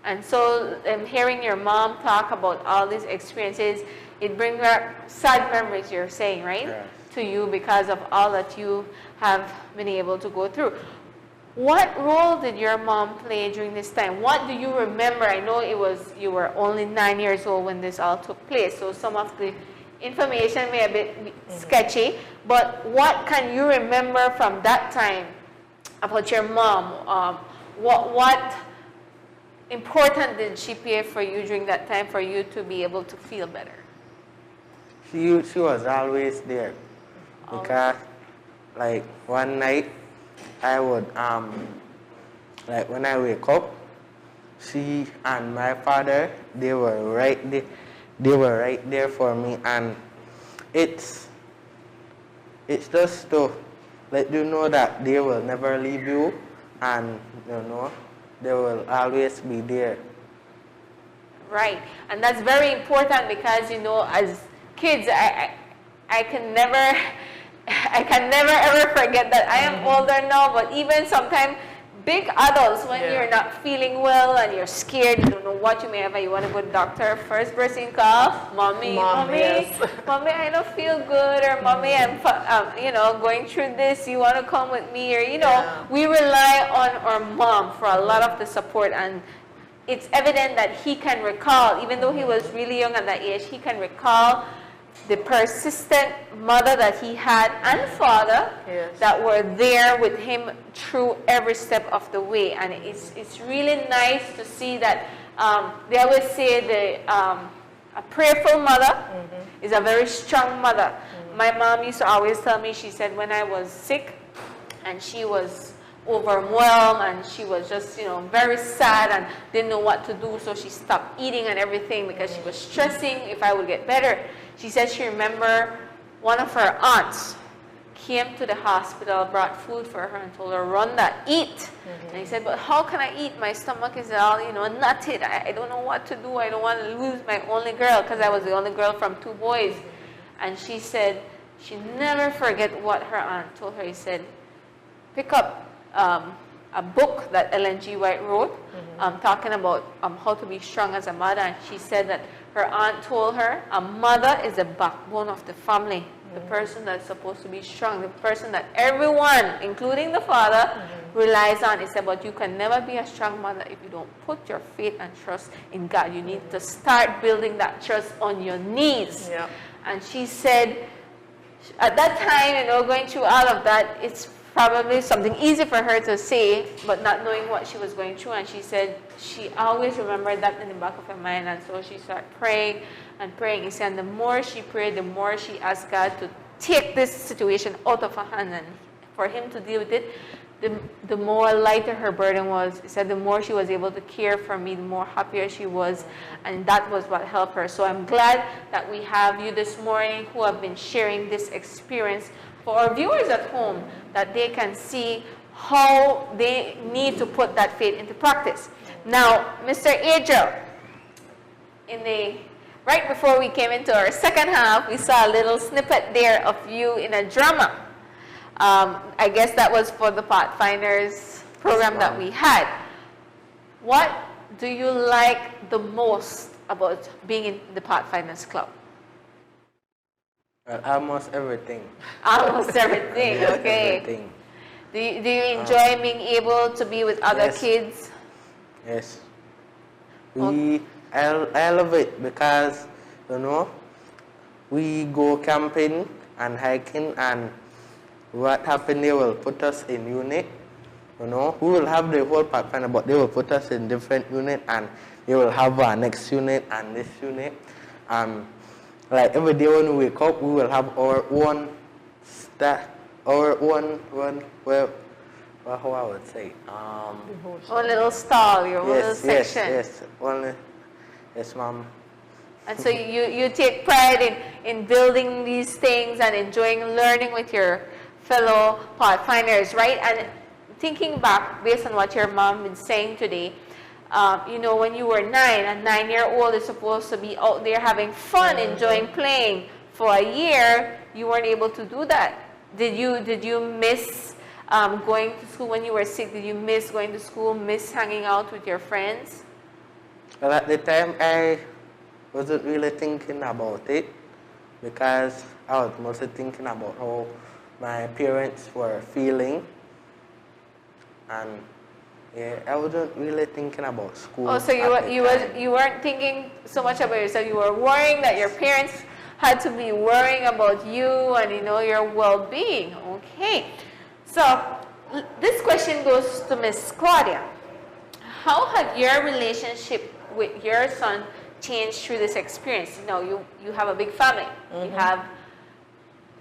And so hearing your mom talk about all these experiences, it brings back sad memories, you're saying, right? Yes. To you because of all that you have been able to go through. What role did your mom play during this time? What do you remember? I know you were only 9 years old when this all took place, so some of the information may be sketchy, but what can you remember from that time about your mom? What important did she play for you during that time for you to be able to feel better? She was always there, because like one night I would like when I wake up, she and my father, they were right there for me, and it's just to let you know that they will never leave you, and they will always be there. Right, and that's very important because as kids, I can never ever forget that I am older now, but even sometimes big adults, when you're not feeling well and you're scared, you don't know what you may have, and you want to go to the doctor, first person you call, mommy, Yes. mommy, I don't feel good, or mommy, I'm going through this, you want to come with me, or we rely on our mom for a lot of the support, and it's evident that he can recall, even though he was really young at that age, he can recall the persistent mother that he had and father that were there with him through every step of the way. And it's really nice to see that they always say a prayerful mother is a very strong mother. My mom used to always tell me, she said when I was sick and she was overwhelmed and she was just, you know, very sad and didn't know what to do, so she stopped eating and everything because she was stressing if I would get better. She said she remembered one of her aunts came to the hospital, brought food for her and told her, Rhonda, eat. And he said, but how can I eat? My stomach is all, you know, nutted. I don't know what to do. I don't want to lose my only girl, because I was the only girl from 2 boys. And she said she never forget what her aunt told her. He said, pick up a book that Ellen G. White wrote, talking about how to be strong as a mother. And she said that her aunt told her, a mother is the backbone of the family, the person that's supposed to be strong, the person that everyone, including the father, relies on. He said, but you can never be a strong mother if you don't put your faith and trust in God. You need to start building that trust on your knees. Yeah. And she said, at that time, you know, going through all of that, it's probably something easy for her to say, but not knowing what she was going through. And she said she always remembered that in the back of her mind, and so she started praying and praying. He said, and the more she prayed, the more she asked God to take this situation out of her hand and for him to deal with it, the more lighter her burden was. He said the more she was able to care for me, the more happier she was, and that was what helped her. So I'm glad that we have you this morning who have been sharing this experience for our viewers at home, that they can see how they need to put that faith into practice. Now, Mr. Adriel, right before we came into our second half, we saw a little snippet there of you in a drama. I guess that was for the Pathfinders program that we had. What do you like the most about being in the Pathfinders Club? Almost everything. Almost everything, okay. Everything. Do you enjoy being able to be with other kids? Yes. I love it because, you know, we go camping and hiking, and what happened, they will put us in unit. You know, we will have the whole Pathfinder, but they will put us in different unit, and they will have our next unit and this unit. Like every day when we wake up, we will have our own how I would say, one little stall, your little section. Yes, ma'am. And so you take pride in building these things and enjoying learning with your fellow Pathfinders, right? And thinking back, based on what your mom been saying today, you know, when you were 9, a 9-year-old is supposed to be out there having fun, enjoying playing. For a year, you weren't able to do that. Did you miss going to school when you were sick? Did you miss going to school, miss hanging out with your friends? Well, at the time, I wasn't really thinking about it because I was mostly thinking about how my parents were feeling, and yeah, I wasn't really thinking about school. Oh, so you weren't thinking so much about yourself. You were worrying that your parents had to be worrying about you and, you know, your well-being. Okay. So this question goes to Miss Claudia. How have your relationship with your son changed through this experience? You know, you have a big family. You have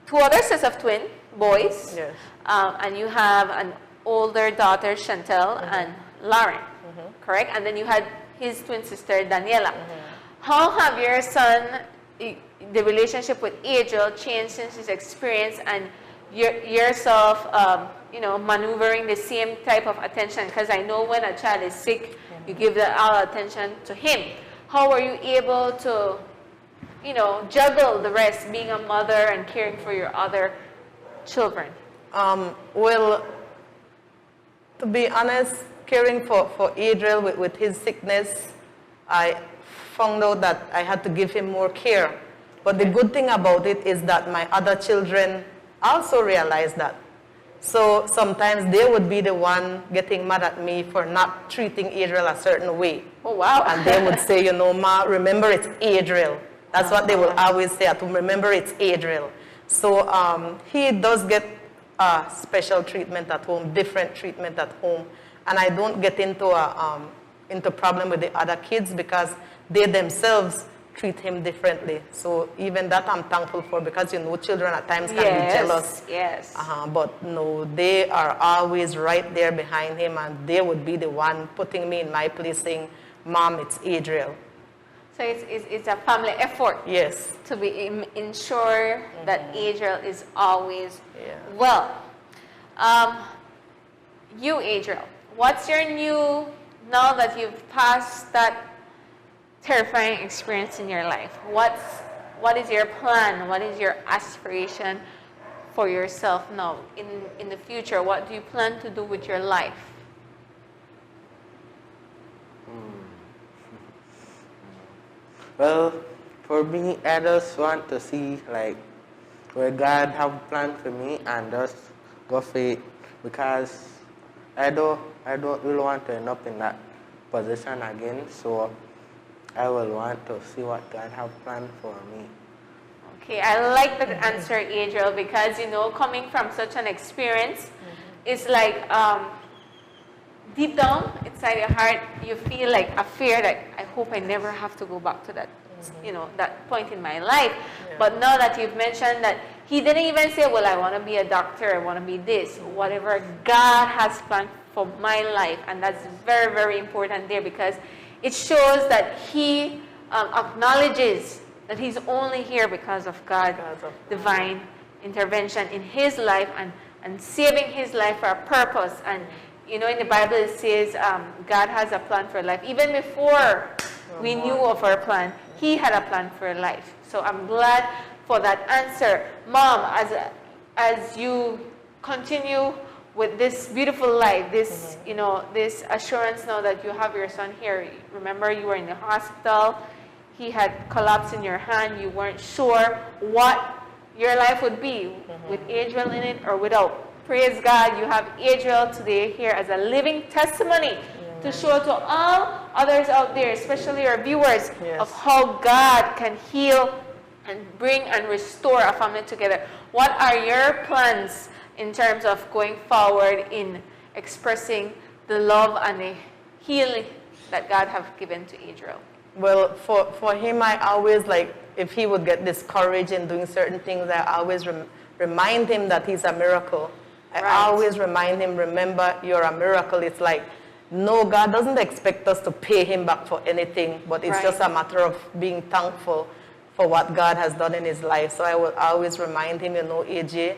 2 other sets of twin boys. Yes. And you have an older daughter, Chantel, and Lauren, correct? And then you had his twin sister, Daniela. How have your son, the relationship with Adriel, changed since his experience, and yourself, you know, maneuvering the same type of attention? Because I know when a child is sick, you give all attention to him. How are you able to, you know, juggle the rest, being a mother and caring for your other children? Well, to be honest, caring for Adriel with his sickness, I found out that I had to give him more care. But the good thing about it is that my other children also realized that. So sometimes they would be the one getting mad at me for not treating Adriel a certain way. Oh, wow. And they would say, you know, Ma, remember it's Adriel. That's what they will always say at home, remember it's Adriel. So he does get special treatment at home, different treatment at home. And I don't get into problem with the other kids because they themselves treat him differently. So even that I'm thankful for, because you know children at times can be jealous. Yes. But no, they are always right there behind him, and they would be the one putting me in my place saying, Mom, it's Adriel. So it's a family effort. Yes. To be ensure that Adriel is always well. You, Adriel, what's your new, now that you've passed that terrifying experience in your life, what is your plan? What is your aspiration for yourself now in the future? What do you plan to do with your life? Well, for me, I just want to see like where God have planned for me and just go for it, because I don't really want to end up in that position again. So I will want to see what God have planned for me. Okay, I like that answer, Adriel, because you know, coming from such an experience, it's like deep down inside your heart, you feel like a fear that I hope I never have to go back to that, you know, that point in my life. But now that you've mentioned that he didn't even say, well, I want to be a doctor, I want to be this, whatever God has planned for my life. And that's very, very important there, because it shows that he acknowledges that he's only here because of God's divine intervention in his life and saving his life for a purpose. And you know, in the Bible it says God has a plan for life. Even before we knew of our plan, he had a plan for life. So I'm glad for that answer. Mom, as you continue with this beautiful life, this, you know, this assurance now that you have your son here. Remember, you were in the hospital. He had collapsed in your hand. You weren't sure what your life would be with Adriel in it or without. Praise God, you have Adriel today here as a living testimony to show to all others out there, especially our viewers, of how God can heal and bring and restore a family together. What are your plans in terms of going forward in expressing the love and the healing that God have given to Adriel? Well, for him, I always, like, if he would get discouraged in doing certain things, I always remind him that he's a miracle. I always remind him, remember, you're a miracle. It's like, no, God doesn't expect us to pay him back for anything, but it's just a matter of being thankful for what God has done in his life. So I will always remind him, you know, AJ,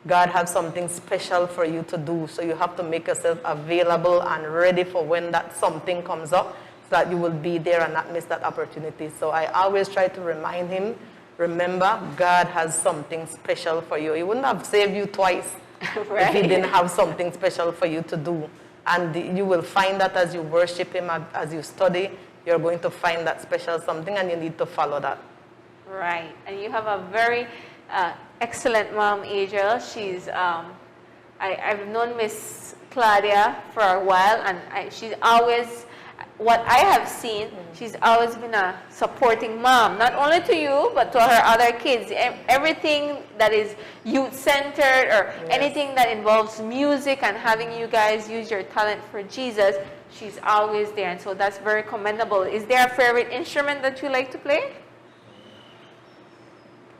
God has something special for you to do. So you have to make yourself available and ready for when that something comes up, so that you will be there and not miss that opportunity. So I always try to remind him, remember, God has something special for you. He wouldn't have saved you twice if he didn't have something special for you to do. And you will find that as you worship him, as you study, you're going to find that special something, and you need to follow that. Right. And you have a very excellent mom, Adriel. She's, I've known Miss Claudia for a while, and she's always, what I have seen, she's always been a supporting mom, not only to you, but to her other kids. Everything that is youth-centered or anything that involves music and having you guys use your talent for Jesus, she's always there. And so that's very commendable. Is there a favorite instrument that you like to play?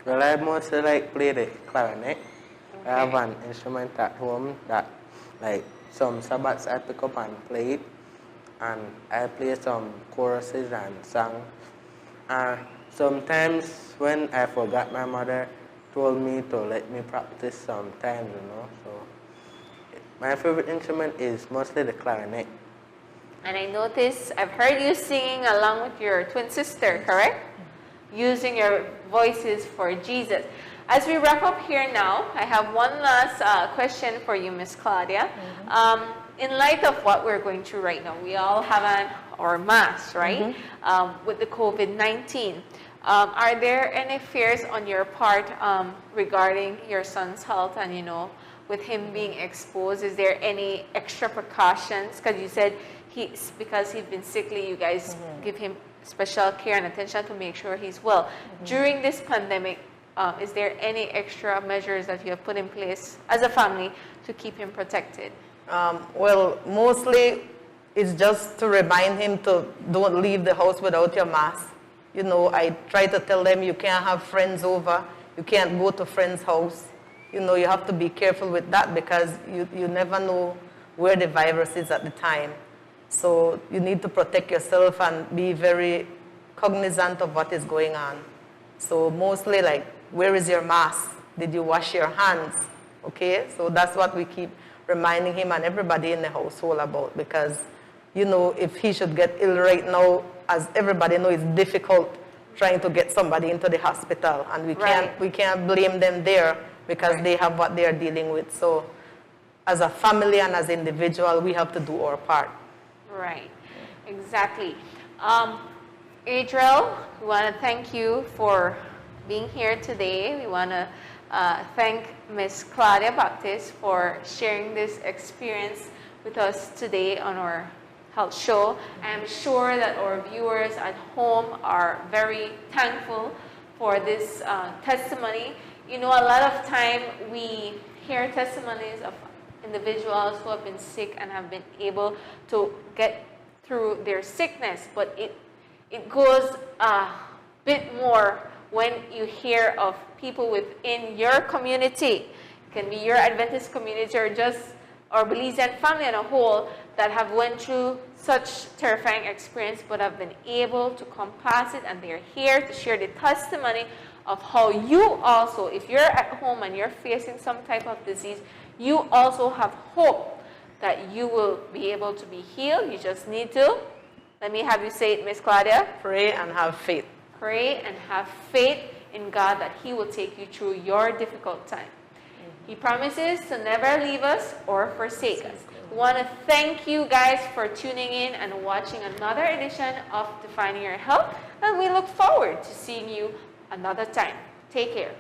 Well, I mostly like play the clarinet. I have an instrument at home that, like, some Sabbaths I pick up and play it. And I play some choruses and songs. Sometimes when I forgot, my mother told me to let me practice sometimes, you know. So my favorite instrument is mostly the clarinet. And I noticed, I've heard you singing along with your twin sister, correct? Using your voices for Jesus. As we wrap up here now, I have one last question for you, Miss Claudia. In light of what we're going through right now, we all have our masks, right? With the COVID-19. Are there any fears on your part regarding your son's health and, you know, with him being exposed? Is there any extra precautions? Because you said because he's been sickly, you guys give him special care and attention to make sure he's well. During this pandemic, is there any extra measures that you have put in place as a family to keep him protected? Well, mostly it's just to remind him to don't leave the house without your mask. You know, I try to tell them you can't have friends over, you can't go to friends' house. You know, you have to be careful with that because you never know where the virus is at the time. So you need to protect yourself and be very cognizant of what is going on. So mostly like, where is your mask? Did you wash your hands? Okay, so that's what we keep reminding him and everybody in the household about, because, you know, if he should get ill right now, as everybody knows, it's difficult trying to get somebody into the hospital, and we can't blame them there because they have what they are dealing with. So as a family and as individual, we have to do our part. Right, exactly. Adriel, we want to thank you for being here today. We want to thank Miss Claudia Baptist for sharing this experience with us today on our health show. I'm sure that our viewers at home are very thankful for this testimony. You know, a lot of time we hear testimonies of individuals who have been sick and have been able to get through their sickness, but it goes a bit more when you hear of people within your community. It can be your Adventist community or just our Belizean family as a whole that have went through such terrifying experience but have been able to compass it, and they're here to share the testimony of how you also, if you're at home and you're facing some type of disease, you also have hope that you will be able to be healed. You just need to, let me have you say it, Miss Claudia. Pray and have faith. Pray and have faith in God that He will take you through your difficult time. He promises to never leave us or forsake us. We want to thank you guys for tuning in and watching another edition of Defining Your Health, and we look forward to seeing you another time. Take care.